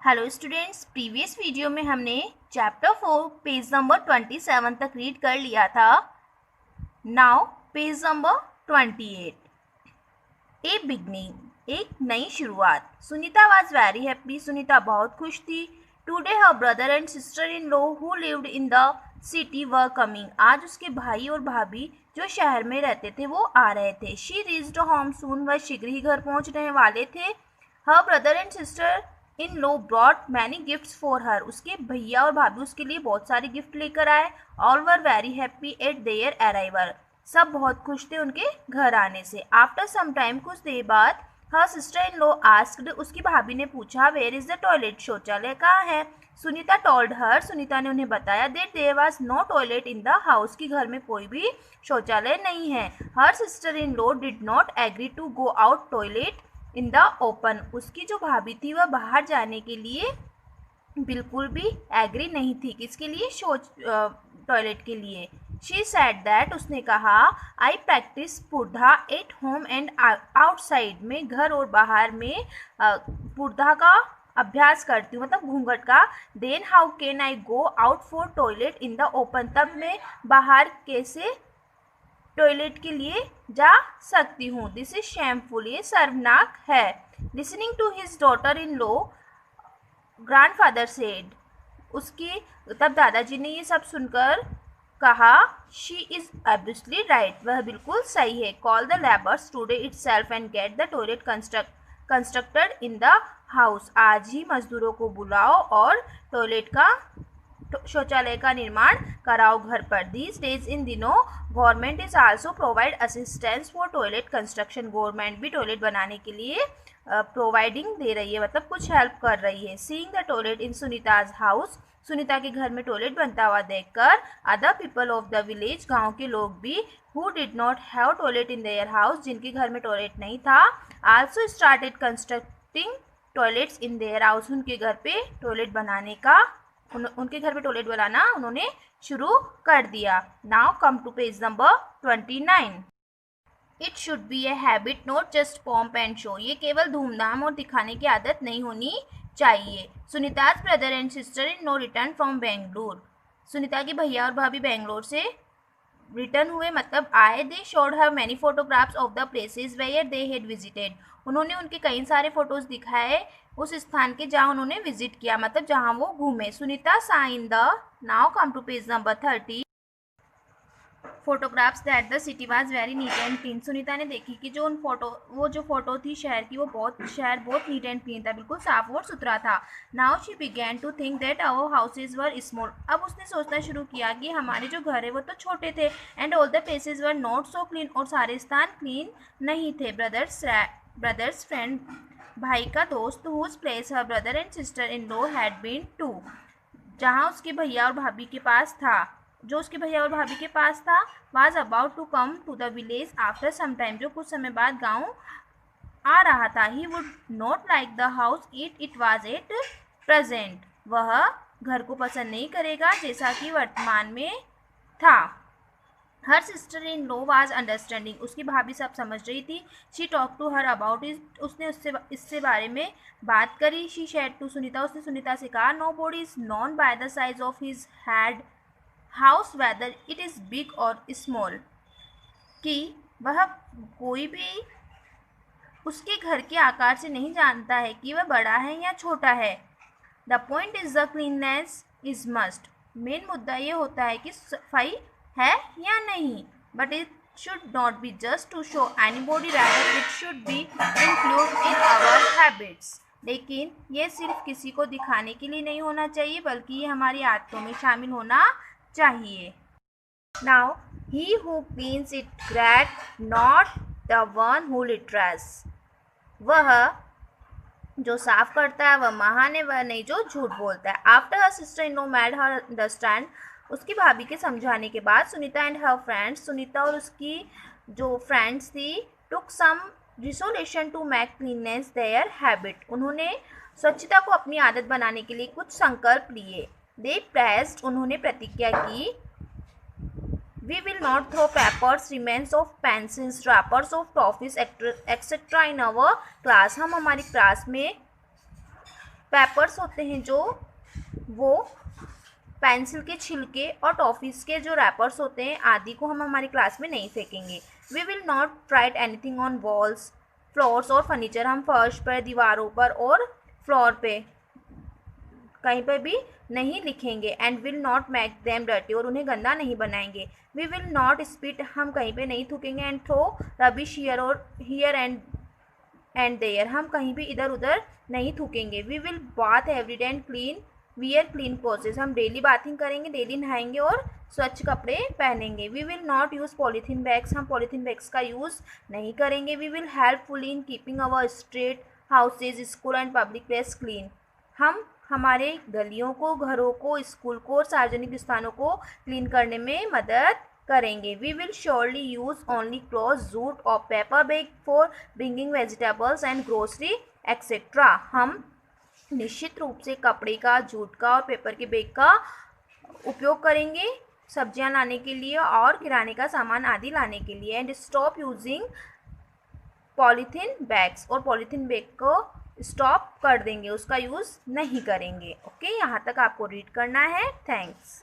Hello students, previous video में हमने chapter 4 page number 27 तक रीड कर लिया था। नाउ पेज नंबर 28, ए बिगनिंग, एक नई शुरुआत। Sunita was very happy, Sunita बहुत खुश थी। Today her brother and sister in law who lived in the city were coming, आज उसके भाई और भाभी जो शहर में रहते थे वो आ रहे थे। शी रीच्ड होम सून, वह शीघ्र ही घर पहुंचने वाले थे। हर brother and sister in low brought many gifts for her, उसके भैया और भाभी उसके लिए बहुत सारे गिफ्ट लेकर आए। All were very happy at there arrival, सब बहुत खुश थे उनके घर आने से। आफ्टर सम टाइम, कुछ देर बाद, हर सिस्टर इन लॉ आस्क्ड, उसकी भाभी ने पूछा, वेयर इज द टॉयलेट, शौचालय कहाँ है। सुनीता टोल्ड हर, सुनीता ने उन्हें बताया, that there was no toilet in the house, की घर में कोई भी शौचालय नहीं है। Her sister in law did not agree to go out toilet in the open, उसकी जो भाभी थी वह बाहर जाने के लिए बिल्कुल भी एग्री नहीं थी। किसके लिए? टॉयलेट के लिए। शी सेड दैट, उसने कहा, I practise purdah at home and outside, में घर और बाहर में पुर्धा का अभ्यास करती हूँ, मतलब घूंघट का। Then how can I go out for toilet in the open, तब मैं बाहर कैसे टॉयलेट के लिए जा सकती हूँ। दिस इज शेमफुल, ये शर्मनाक है। Listening to his daughter in law, grandfather said, उसकी तब दादाजी ने ये सब सुनकर कहा, शी इज एब्सोल्युटली राइट, वह बिल्कुल सही है। Call the labours today itself and get the toilet constructed in the house, आज ही मजदूरों को बुलाओ और टॉयलेट का शौचालय का निर्माण कराओ घर पर। दीज डेज, इन दिनों, government is also provide assistance for toilet construction, government भी टॉयलेट बनाने के लिए प्रोवाइडिंग दे रही है, मतलब कुछ हेल्प कर रही है। Seeing the toilet in Sunita's house, Sunita के घर में टॉयलेट बनता हुआ देखकर, other people of the village, गांव के लोग भी, who did not have toilet in their house, जिनके घर में टॉयलेट नहीं था, also started constructing toilets in their house, उनके घर पे टॉयलेट बनाने का उनके घर में टॉयलेट बनाना उन्होंने शुरू कर दिया। Now come to page number 29। It should be a habit not just pomp and show, ये केवल धूमधाम और दिखाने की आदत नहीं होनी चाहिए। Sunita's brother and sister in law return from Bengaluru, Sunita के भैया और भाभी बेंगलोर से रिटर्न हुए, मतलब आए। They showed her many photographs of the places where they had visited, उन्होंने उनके कई सारे फोटोज दिखाए उस स्थान के जहाँ उन्होंने विजिट किया, मतलब जहाँ वो घूमे। Sunita saw in the, now come to page number 30, photographs that the city was very neat and clean, Sunita ने देखी कि जो जो फोटो थी शहर की, वो शहर बहुत नीट एंड क्लीन था, बिल्कुल साफ और सुथरा था। Now she began to think that our houses were small, अब उसने सोचना शुरू किया कि हमारे जो घर है वो तो छोटे थे। And all the places were not so clean, और सारे स्थान क्लीन नहीं थे। ब्रदर्स फ्रेंड, भाई का दोस्त, whose place her brother and sister in law had been to, जहाँ उसके भैया और भाभी के पास था, जो उसके भैया और भाभी के पास था, was about to come to the village after some time, जो कुछ समय बाद गाँव आ रहा था। He would not like the house it was at present, वह घर को पसंद नहीं करेगा जैसा कि वर्तमान में था। Her sister in law was understanding, उसकी भाभी सब समझ रही थी। She talk to her about it, उसने इससे बारे में बात करी। शी शेड टू सुनीता, उसने सुनीता से कहा, nobody is known by the size of his head house whether it is big और स्मॉल, कि वह कोई भी उसके घर के आकार से नहीं जानता है कि वह बड़ा है या छोटा है। The point is the cleanness is must, main मुद्दा ये होता है कि सफाई है या नहीं। But it should not be just to show anybody, rather it should be include in our habits, लेकिन ये सिर्फ किसी को दिखाने के लिए नहीं होना चाहिए, बल्कि ये हमारी आदतों में शामिल होना चाहिए। Now he who cleans it great, not the one who litters, वह जो साफ करता है वह महान है, वह नहीं जो झूठ बोलता है। After her sister in law made her understand, उसकी भाभी के समझाने के बाद, Sunita and her friends, Sunita और उसकी जो फ्रेंड्स थी, took some resolution to make cleanliness their habit, उन्होंने स्वच्छता को अपनी आदत बनाने के लिए कुछ संकल्प लिए। दे प्रेस्ड, उन्होंने प्रतिज्ञा की, we will not throw papers, remains of pencils, droppers of toffees etcetera in our class, हम हमारी क्लास में पेपर्स होते हैं जो, वो पेंसिल के छिलके और टॉफ़ीज़ के जो रैपर्स होते हैं आदि को हम हमारी क्लास में नहीं फेंकेंगे। We will not write anything on walls, floors और फर्नीचर। हम फर्श पर, दीवारों पर और फ्लोर पे कहीं पर भी नहीं लिखेंगे। And will not make them dirty, और उन्हें गंदा नहीं बनाएंगे। वी विल नॉट स्पिट, हम कहीं पे नहीं थूकेंगे। And throw rubbish here and there, हम कहीं भी इधर उधर नहीं थूकेंगे। We will bath everyday and clean wear clean clothes, हम डेली बाथिंग करेंगे, डेली नहाएंगे और स्वच्छ कपड़े पहनेंगे। We will not use polythene bags, हम पॉलीथीन बैग्स का यूज़ नहीं करेंगे। We will helpful in keeping our street, houses, school and public place clean, हम हमारे गलियों को, घरों को, स्कूल को और सार्वजनिक स्थानों को क्लीन करने में मदद करेंगे। We will surely use only cloth, jute और paper bag for bringing vegetables and grocery etcetera, हम निश्चित रूप से कपड़े का, जूट का और पेपर के बैग का उपयोग करेंगे सब्जियां लाने के लिए और किराने का सामान आदि लाने के लिए। And stop using polythene bags, और पॉलीथीन बैग को स्टॉप कर देंगे, उसका यूज़ नहीं करेंगे। ओके, यहाँ तक आपको रीड करना है। थैंक्स।